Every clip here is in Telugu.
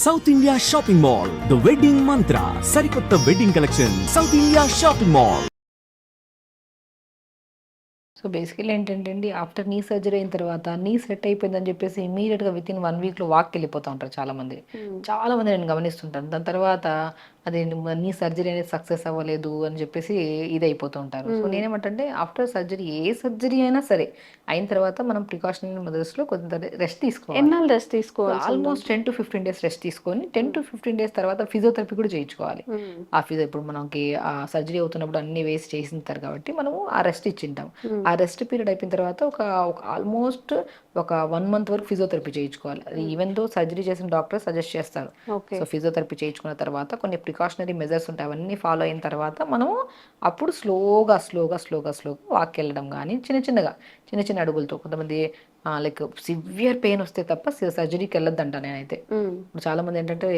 South India shopping mall the wedding మంత్ర సరికొత్త wedding collection south India shopping mall. So basically ఏంటంటే అండి, ఆఫ్టర్ నీ సర్జరీ అయిన తర్వాత నీ సెట్ అయిపోయిందని చెప్పేసి ఇమీడియట్గా విత్ ఇన్ 1 వీక్లో వాక్కి వెళ్ళిపోతూ ఉంటారు చాలామంది. చాలామంది నేను గమనిస్తుంటాను. దాని తర్వాత అది నీ సర్జరీ అనేది సక్సెస్ అవ్వలేదు అని చెప్పేసి ఇది అయిపోతూ ఉంటారు. సో నేనేమంటే ఆఫ్టర్ సర్జరీ ఏ సర్జరీ అయినా సరే అయిన తర్వాత మనం ప్రికాషనరీ మెథడ్స్లో కొంత రెస్ట్ తీసుకోవాలి. ఎన్నాళ్ళు రెస్ట్ తీసుకోవాలి? ఆల్మోస్ట్ 10 to 15 days రెస్ట్ తీసుకొని 10 to 15 days తర్వాత ఫిజియోథెరపీ కూడా చేయించుకోవాలి. ఆ ఫిజియో ఇప్పుడు మనకి ఆ సర్జరీ అవుతున్నప్పుడు అన్ని వేసి చేసింటారు కాబట్టి మనము ఆ రెస్ట్ ఇచ్చింటాం. ఆ రెస్ట్ పీరియడ్ అయిపోయిన తర్వాత ఒక ఆల్మోస్ట్ ఒక 1 month వరకు ఫిజియోథెరపీ చేయించుకోవాలి. అది ఈవెన్ దో సర్జరీ చేసిన డాక్టర్ సజెస్ట్ చేస్తారు. సో ఫిజియోథెరపీ చేయించుకున్న తర్వాత కొన్ని ప్రికాషనరీ మెజర్స్ ఉంటాయి, అవన్నీ ఫాలో అయిన తర్వాత మనము అప్పుడు స్లోగా వాక్ వెళ్ళడం కానీ చిన్న చిన్న అడుగులతో. కొంతమంది లైక్ సివియర్ పెయిన్ వస్తే తప్ప సర్జరీకి వెళ్ళొద్దంట నేనైతే. ఇప్పుడు చాలా మంది ఏంటంటే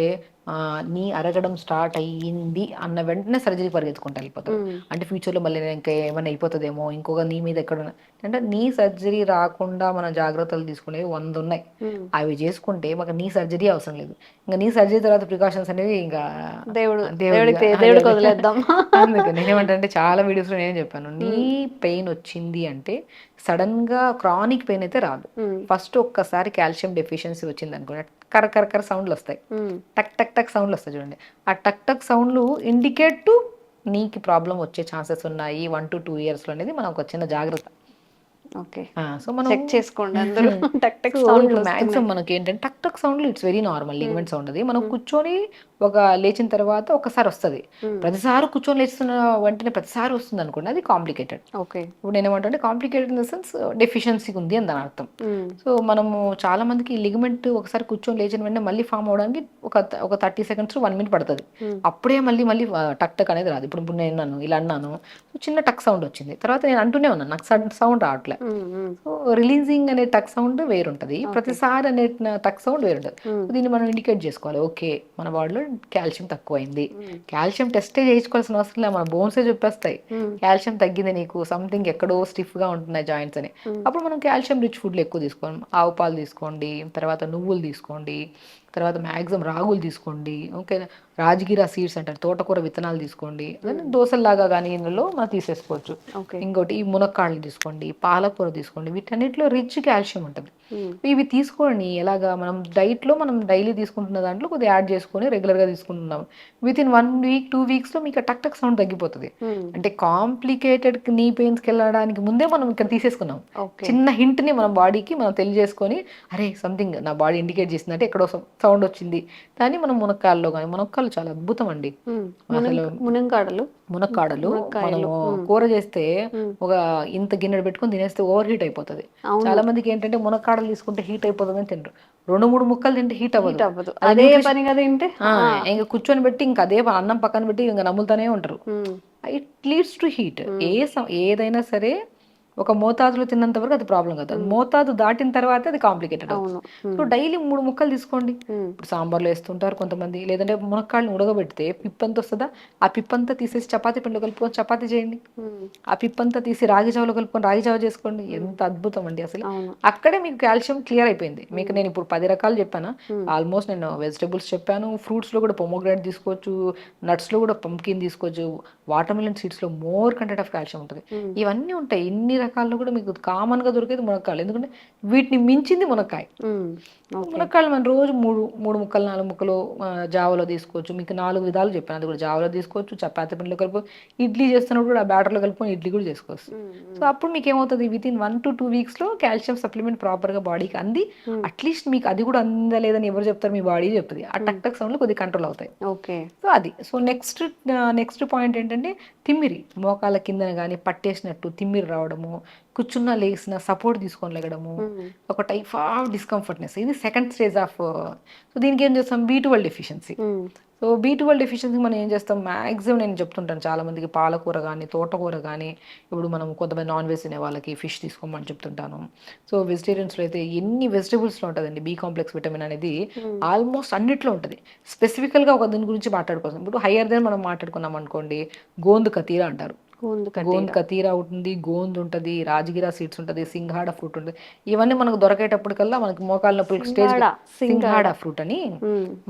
నీ అరగడం స్టార్ట్ అయ్యింది అన్న వెంటనే సర్జరీ పరిగెత్తుకుంటూ వెళ్ళిపోతారు. అంటే ఫ్యూచర్లో మళ్ళీ ఇంకా ఏమైనా అయిపోతుందేమో, ఇంకొక నీ మీద ఎక్కడ అంటే నీ సర్జరీ రాకుండా మనం జాగ్రత్తలు తీసుకునేవి 100 ఉన్నాయి. అవి చేసుకుంటే మాకు నీ సర్జరీ అవసరం లేదు. ఇంకా నీ సర్జరీ తర్వాత ప్రికాషన్స్ అనేవి ఇంకా దేవుడికి వదిలేద్దాం. అందుకే నేనేమంటే చాలా వీడియోస్లో నేను చెప్పాను, నీ పెయిన్ వచ్చింది అంటే సడన్ గా క్రానిక్ పెయిన్ అయితే రాదు. ఫస్ట్ ఒక్కసారి కాల్షియం డెఫిషియన్సీ వచ్చింది అనుకోండి, కర సౌండ్లు వస్తాయి, టక్ టక్ టక్ సౌండ్లు వస్తాయి చూడండి. ఆ టక్ టక్ సౌండ్లు ఇండికేట్ టు నీకు ప్రాబ్లం వచ్చే ఛాన్సెస్ ఉన్నాయి 1 to 2 years అనేది మనం ఒక చిన్న జాగ్రత్త. ఓకే, సో మనం చెక్ చేసుకోండి అందరూ. టక్ టక్ సౌండ్ మాక్సిమం మనకి ఏంటంటే టక్ టక్ సౌండ్లు it's very normal ligament sound. అది మనం కూర్చొని ఒక లేచిన తర్వాత ఒకసారి వస్తుంది, ప్రతిసారి కూర్చొని లేస్తున్న వెంటనే ప్రతిసారి వస్తుంది అనుకోండి, అది కాంప్లికేటెడ్. ఓకే, ఇప్పుడు నేను ఏమంటే complicated in the sense deficiency ఉంది అని దాని అర్థం. సో మనము చాలా మందికి లిగమెంట్ ఒకసారి కూర్చొని లేచిన వెంటనే మళ్ళీ ఫామ్ అవడానికి ఒక 30 seconds to 1 minute పడుతుంది. అప్పుడే మళ్ళీ టక్ టక్ అనేది రాదు. ఇప్పుడు నేను నన్ను ఇలా అన్నాను, చిన్న టక్ సౌండ్ వచ్చింది, తర్వాత నేను అంటూనే ఉన్నాను, నాకు సౌండ్ రావట్లే. సో రిలీజింగ్ అనే టక్ సౌండ్ వేరుంటది, ప్రతిసారి అనే టక్ సౌండ్ వేరుంటది. దీన్ని మనం ఇండికేట్ చేసుకోవాలి, ఓకే మన బాడీలో కాల్షియం తక్కువైంది. కాల్షియం టెస్టే చేయించుకోవాల్సిన అవసరం లేదు, మన బోన్సే చెప్పేస్తాయి కాల్షియం తగ్గింది నీకు, సంథింగ్ ఎక్కడో స్టిఫ్ గా ఉంటున్నాయి జాయింట్స్ అని. అప్పుడు మనం కాల్షియం రిచ్ ఫుడ్లు ఎక్కువ తీసుకోండి, ఆవు పాలు తీసుకోండి, తర్వాత నువ్వులు తీసుకోండి, తర్వాత మ్యాక్సిమం రాగులు తీసుకోండి, ఓకే రాజగిరా సీడ్స్ అంటారు, తోటకూర విత్తనాలు తీసుకోండి, దోశల్లాగా కానీ ఇందులో మనం తీసేసుకోవచ్చు. ఇంకోటి ఈ మునక్కాడలు తీసుకోండి, పాలకూర తీసుకోండి, వీటన్నిటిలో రిచ్ కాల్షియం ఉంటుంది. ఇవి తీసుకోండి. ఎలాగా మనం డైట్లో మనం డైలీ తీసుకుంటున్న దాంట్లో కొద్దిగా యాడ్ చేసుకొని రెగ్యులర్గా తీసుకుంటున్నాం, విత్ ఇన్ 1 week 2 weeksలో మీకు టక్ టక్ సౌండ్ తగ్గిపోతుంది. అంటే కాంప్లికేటెడ్ నీ పెయిన్స్కి వెళ్ళడానికి ముందే మనం ఇక్కడ తీసేసుకున్నాం చిన్న హింట్ని మన బాడీకి మనం తెలియజేసుకొని, అరే సంథింగ్ నా బాడీ ఇండికేట్ చేసిందంటే ఎక్కడో సౌండ్ వచ్చింది. దాన్ని మనం మునక్కాడలో కానీ, మునక్కాడలు చాలా అద్భుతం అండి. అసలు మునక్కాడలు మనము కూర చేస్తే ఒక ఇంత గిన్నెడు పెట్టుకుని తినేస్తే ఓవర్ హీట్ అయిపోతుంది. చాలా మందికి ఏంటంటే మునక్కాడలు తీసుకుంటే హీట్ అయిపోతుంది అని తింటారు, 2-3 ముక్కలు తింటే హీట్ అవ్వదు. అదే పనిగా తింటే ఇంకా కూర్చొని పెట్టి ఇంకా అదే అన్నం పక్కన పెట్టి ఇంకా నమ్ములుతూనే ఉంటారు. It leads to heat. ఏదైనా సరే ఒక మోతాదులో తిన్నంత వరకు అది ప్రాబ్లం కాదు, మోతాదు దాటిన తర్వాత అది కాంప్లికేటెడ్ అవుతుంది. సో డైలీ 3 ముక్కలు తీసుకోండి. ఇప్పుడు సాంబార్లో వేస్తుంటారు కొంతమంది, లేదంటే మునక్కాళ్ళని ఉడకబెడితే పిప్పంతా వస్తుందా, ఆ పిప్పంతా తీసేసి చపాతీ పిండిలో కలుపుకొని చపాతీ చేయండి, ఆ పిప్పంతా తీసి రాగి జావలో కలుపుకొని రాగి జావ చేసుకోండి. ఎంత అద్భుతం అండి అసలు. అక్కడే మీకు కాల్షియం క్లియర్ అయిపోయింది. మీకు నేను ఇప్పుడు 10 రకాలు చెప్పాను, ఆల్మోస్ట్ నేను వెజిటబుల్స్ చెప్పాను, ఫ్రూట్స్లో కూడా పొమోగ్రానేట్ తీసుకోవచ్చు, నట్స్లో కూడా పంకిన్ తీసుకోవచ్చు, వాటర్ మిలన్ సీడ్స్లో మోర్ కంటెంట్ ఆఫ్ కాల్షియం ఉంటుంది. ఇవన్నీ ఉంటాయి. ఇన్ని రకాల్లో కూడా మీకు కామన్ గా దొరికేది మునక్కాయలు, ఎందుకంటే వీటిని మించింది మునక్కాయ. మునక్కాయలు మనం రోజు 3 ముక్కలు 4 ముక్కలు జావలో తీసుకోవచ్చు. మీకు 4 విధాలు చెప్పాను, అది కూడా జావలో తీసుకోవచ్చు, చపాతీ పిండిలో కలుపు, ఇడ్లీ చేస్తున్నప్పుడు కూడా ఆ బ్యాటర్లో కలుపుకొని ఇడ్లీ కూడా చేసుకోవచ్చు. సో అప్పుడు మీకు ఏమవుతుంది, విత్ ఇన్ 1 to 2 weeksలో కాల్షియం సప్లిమెంట్ ప్రాపర్ గా బాడీకి అంది. అట్లీస్ట్ మీకు అది కూడా అందలేదని ఎవరు చెప్తారు, మీ బాడీ చెప్తుంది. ఆ టక్ టక్ సౌండ్లు కొద్దిగా కంట్రోల్ అవుతాయి. సో అది. సో నెక్స్ట్ పాయింట్ ఏంటంటే తిమ్మిరి, మోకాళ్ళ కిందన కానీ పట్టేసినట్టు తిమ్మిరి రావడము, కూర్చున్న లేసిన సపోర్ట్ తీసుకొని లేగడము, ఒక టైప్ ఆఫ్ డిస్కంఫర్ట్నెస్, ఇది సెకండ్ స్టేజ్ ఆఫ్. సో దీనికి ఏం చేస్తాం, B12 deficiency. So B12 deficiency మనం ఏం చేస్తాం, మ్యాక్సిమం నేను చెప్తుంటాను చాలా మందికి పాలకూర కానీ తోటకూర కానీ, ఇప్పుడు మనం కొంతమంది నాన్ వెజ్ తినే వాళ్ళకి ఫిష్ తీసుకోమని చెప్తుంటాను. సో వెజిటేరియన్స్లో అయితే ఎన్ని వెజిటబుల్స్లో ఉంటుందండి బి కాంప్లెక్స్ విటమిన్ అనేది, ఆల్మోస్ట్ అన్నిట్లో ఉంటుంది. స్పెసిఫికల్గా ఒక దీని గురించి మాట్లాడుకోవచ్చు. ఇప్పుడు హయ్యర్ దెన్ మనం మాట్లాడుకున్నాం అనుకోండి, గోందు కతీర అంటారు. గోందు గోంద్ కతీరా ఉంటుంది, గోంద్ ఉంటుంది, రాజగిరా సీడ్స్ ఉంటుంది, సింఘాడ ఫ్రూట్ ఉంటుంది. ఇవన్నీ మనకు దొరకేటప్పటికల్లా మనకి మోకాళ్ళ నొప్పులకు స్టేజ్ సింఘాడ ఫ్రూట్ అని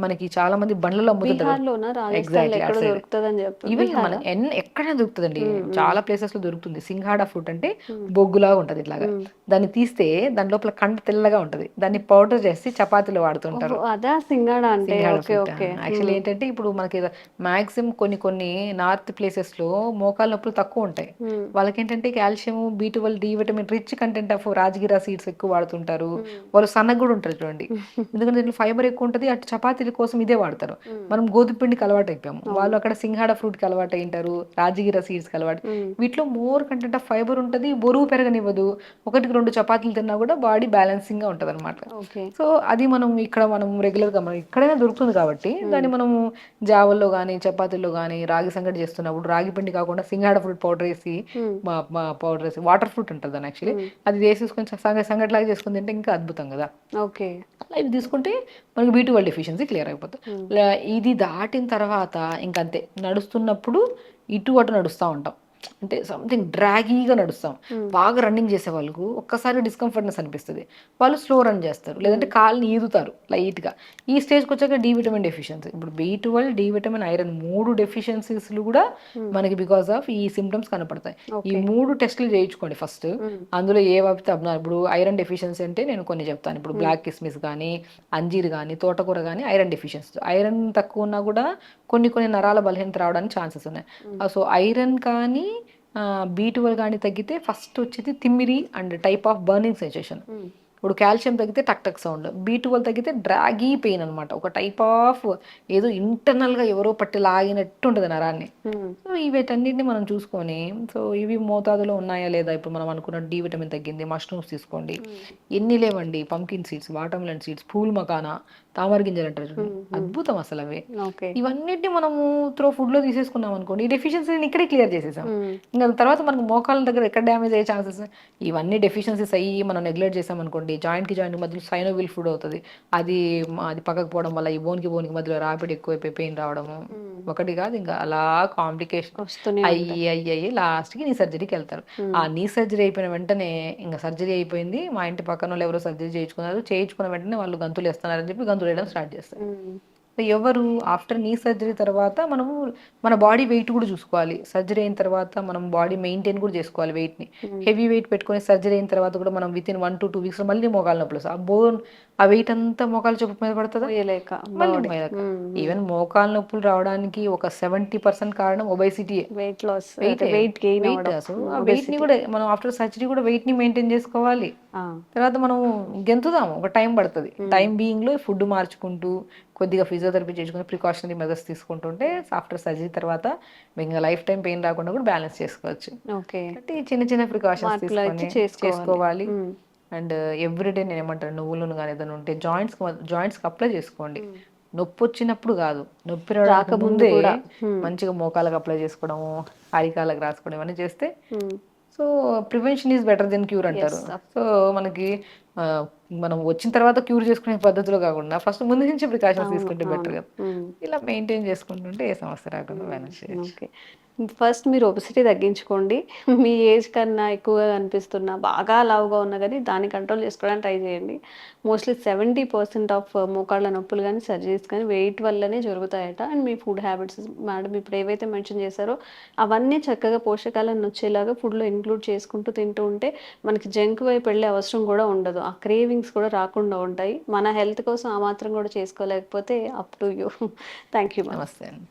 మనకి చాలా మంది బండ్లలో అమ్ముతుంటారు. బీహార్లోనా రాజస్థాన్లో ఎక్కడ దొరుకుతుందని చెప్పి ఈవెన్ మన ఎక్కడైనా దొరుకుతుందండి, చాలా ప్లేసెస్ లో దొరుకుతుంది. సింఘాడ ఫ్రూట్ అంటే బొగ్గులాగా ఉంటది ఇట్లాగా. దాన్ని తీస్తే దాని లోపల కండ తెల్లగా ఉంటది. దాన్ని పౌడర్ చేసి చపాతీలో వాడుతుంటారు. అదా సింగాడ అంటే. Okay okay. యాక్చువల్లీ ఏంటంటే ఇప్పుడు మనకి మాక్సిమం కొన్ని నార్త్ ప్లేసెస్ లో మోకాళ్ళ నొప్పులు తక్కువ ఉంటాయి. వాళ్ళకి ఏంటంటే calcium, B12, D vitamin rich content of Rajgira seeds ఎక్కువ వాడుతుంటారు. వాళ్ళు సన్నగా కూడా ఉంటారు చూడండి, ఎందుకంటే దీంట్లో ఫైబర్ ఎక్కువ ఉంటుంది. అటు చపాతీల కోసం ఇదే వాడతారు. మనం గోధుమ పిండికి అలవాటు అయిపోయాము, వాళ్ళు అక్కడ సింఘాడ ఫ్రూట్ కి అలవాటు అయింటారు, రాజగిరా సీడ్స్ కి అలవాటు. వీటిలో మోర్ కంటెంట్ ఆఫ్ ఫైబర్ ఉంటుంది, బరువు పెరగనివ్వదు. 1-2 చపాతీలు తిన్నా కూడా బాడీ బ్యాలెన్సింగ్ గా ఉంటది అనమాట. సో అది మనం రెగ్యులర్ గా మనం ఎక్కడైనా దొరుకుతుంది కాబట్టి దాన్ని మనము జావల్లో గానీ చపాతీల్లో గానీ రాగి సంగటి చేస్తున్నప్పుడు రాగి పిండి కాకుండా సింగాడ ఫ్రూట్ పౌడర్ వేసి వాటర్ ఫ్రూట్ ఉంటుంది దాన్ని యాక్చువల్లీ, అది వేసేసుకొని సంగటి లాగా చేసుకుని తింటే ఇంకా అద్భుతం కదా. ఓకే. అలా ఇవి తీసుకుంటే మనకి B12 డెఫిషియన్సీ క్లియర్ అయిపోతుంది. ఇది దాటిన తర్వాత ఇంకంతే, నడుస్తున్నప్పుడు ఇటు అటు నడుస్తూ ఉంటాం, అంటే సంథింగ్ డ్రాగీగా నడుస్తాం. బాగా రన్నింగ్ చేసే వాళ్ళకు ఒక్కసారి డిస్కంఫర్ట్నెస్ అనిపిస్తుంది, వాళ్ళు స్లో రన్ చేస్తారు, లేదంటే కాళ్ళని ఈదుతారు లైట్ గా. ఈ స్టేజ్కి వచ్చాక డి విటమిన్ డెఫిషియన్సీ, ఇప్పుడు B12, డి విటమిన్, ఐరన్ 3 డెఫిషియన్సీస్లు కూడా మనకి బికాస్ ఆఫ్ ఈ సిమ్టమ్స్ కనపడతాయి. ఈ 3 టెస్టులు చేయించుకోండి ఫస్ట్. అందులో ఏ వాపితే ఇప్పుడు ఐరన్ డెఫిషియన్సీ అంటే నేను కొన్ని చెప్తాను. ఇప్పుడు బ్లాక్ కిస్మిస్ కానీ, అంజీర్ కానీ, తోటకూర కానీ ఐరన్ డెఫిషియన్సీ. ఐరన్ తక్కువ ఉన్నా కూడా కొన్ని నరాల బలహీనత రావడానికి ఛాన్సెస్ ఉన్నాయి. సో ఐరన్ కానీ B12 కానీ తగ్గితే ఫస్ట్ వచ్చేది తిమ్మిరి and type of burning sensation. ఇప్పుడు కాల్షియం తగ్గితే టక్ టక్ సౌండ్, B12 తగ్గితే డ్రాగీ పెయిన్ అనమాట, ఒక టైప్ ఆఫ్ ఏదో ఇంటర్నల్ గా ఎవరో పట్టి లాగినట్టు ఉంటుంది నరాన్ని. సో వీటన్నిటిని మనం చూసుకొని, సో ఇవి మోతాదులో ఉన్నాయా లేదా. ఇప్పుడు మనం అనుకున్న డి విటమిన్ తగ్గింది, మష్రూమ్స్ తీసుకోండి. ఎన్ని లేవండి, pumpkin seeds, watermelon seeds, pool makhana, తామర గింజలు అంటారు చూడండి, అద్భుతం అసలు అవి. ఇవన్నిటిని మనము ఫుడ్ లో తీసేసుకున్నాం అనుకోండి, ఈ డెఫిషియన్సీని ఇక్కడే క్లియర్ చేసేసాం. ఇంకా తర్వాత మనకు మోకాళ్ళ దగ్గర ఎక్కడ డ్యామేజ్ అయ్యే ఛాన్సెస్. ఇవన్నీ డెఫిషియన్సీస్ అయ్యి మనం నెగ్లెక్ట్ చేసాం అనుకోండి, జాయింట్ కి జాయింట్ మధ్యలో సైనోవిల్ ఫుడ్ అవుతుంది. అది పక్కకు పోవడం వల్ల ఈ బోన్కి మధ్యలో రాపిడ్ ఎక్కువైపోయి పెయిన్ రావడము, ఒకటి కాదు ఇంకా అలా కాంప్లికేషన్ అయ్యి లాస్ట్ కి నీ సర్జరీకి వెళ్తారు. ఆ నీ సర్జరీ అయిపోయిన వెంటనే ఇంకా సర్జరీ అయిపోయింది, మా ఇంటి పక్కన వాళ్ళు ఎవరో సర్జరీ చేయించుకున్న వెంటనే వాళ్ళు గంతులు వేస్తున్నారని చెప్పి గంతులు వేయడం స్టార్ట్ చేస్తారు. ఎవరు ఆఫ్టర్ నీ సర్జరీ తర్వాత మనము మన బాడీ వెయిట్ కూడా చూసుకోవాలి. సర్జరీ అయిన తర్వాత మనం బాడీ మెయింటైన్ కూడా చేసుకోవాలి వెయిట్ ని. హెవీ వెయిట్ పెట్టుకుని సర్జరీ అయిన తర్వాత కూడా మనం విత్ ఇన్ 1 to 2 weeks మళ్ళీ మోకాలు నొప్పులు, ఆ వెయిట్ అంతా మోకాలు చెప్పు మీద పడుతుందా, ఈవెన్ మోకాలు నొప్పులు రావడానికి ఒక 70% కారణం ఒబేసిటీ, వెయిట్ ని కూడా మనం ఆఫ్టర్ సర్జరీ కూడా వెయిట్ ని మెయింటైన్ చేసుకోవాలి. తర్వాత మనం గెంతుదాం, ఒక టైం పడుతుంది. టైం బీయింగ్ లో ఫుడ్ మార్చుకుంటూ కొద్దిగా ఫిజియోథెరపీ చేసుకుని ప్రికాషనరీ మెజర్స్ తీసుకుంటుంటే ఆఫ్టర్ సర్జరీ తర్వాత ఇంకా లైఫ్ టైం పెయిన్ రాకుండా కూడా బ్యాలెన్స్ చేసుకోవచ్చు. చిన్న ప్రికాషన్స్ తీసుకొని చేసుకోవాలి. అండ్ ఎవ్రీడే నేను ఏమంటాను, నువ్వులను కానీ ఏదైనా ఉంటే జాయింట్స్ అప్లై చేసుకోండి. నొప్పి వచ్చినప్పుడు కాదు, నొప్పి రాకముందే మంచిగా మోకాలకు అప్లై చేసుకోవడము, అరికాలకు రాసుకోవడం ఇవన్నీ చేస్తే, so prevention is better than cure అంటారు. సో మనకి మనం వచ్చిన తర్వాత క్యూర్ చేసుకునే పద్ధతిలో కాకుండా ఫస్ట్ ముందు నుంచి ప్రికాషన్స్ తీసుకుంటే బెటర్ కదా. ఇలా మెయింటైన్ చేసుకుంటుంటే ఏ సమస్య రాకుండా మేనేజ్ చేయొచ్చు. ఫస్ట్ మీరు ఒబెసిటీ తగ్గించుకోండి. మీ ఏజ్ కన్నా ఎక్కువగా కనిపిస్తున్నా, బాగా లావుగా ఉన్నా కానీ దాన్ని కంట్రోల్ చేసుకోవడానికి ట్రై చేయండి. మోస్ట్లీ 70% ఆఫ్ మోకాళ్ళ నొప్పులు కానీ సర్జరీస్ కానీ వెయిట్ వల్లనే జరుగుతాయట. అండ్ మీ ఫుడ్ హ్యాబిట్స్ మేడం ఇప్పుడు ఏవైతే మెన్షన్ చేశారో అవన్నీ చక్కగా పోషకాలను వచ్చేలాగా ఫుడ్లో ఇంక్లూడ్ చేసుకుంటూ తింటూ ఉంటే మనకి జంక్ వైపు వెళ్ళే అవసరం కూడా ఉండదు. ఆ క్రేవింగ్స్ కూడా రాకుండా ఉంటాయి. మన హెల్త్ కోసం ఆ మాత్రం కూడా చేసుకోలేకపోతే up to you. Thank you. నమస్తే.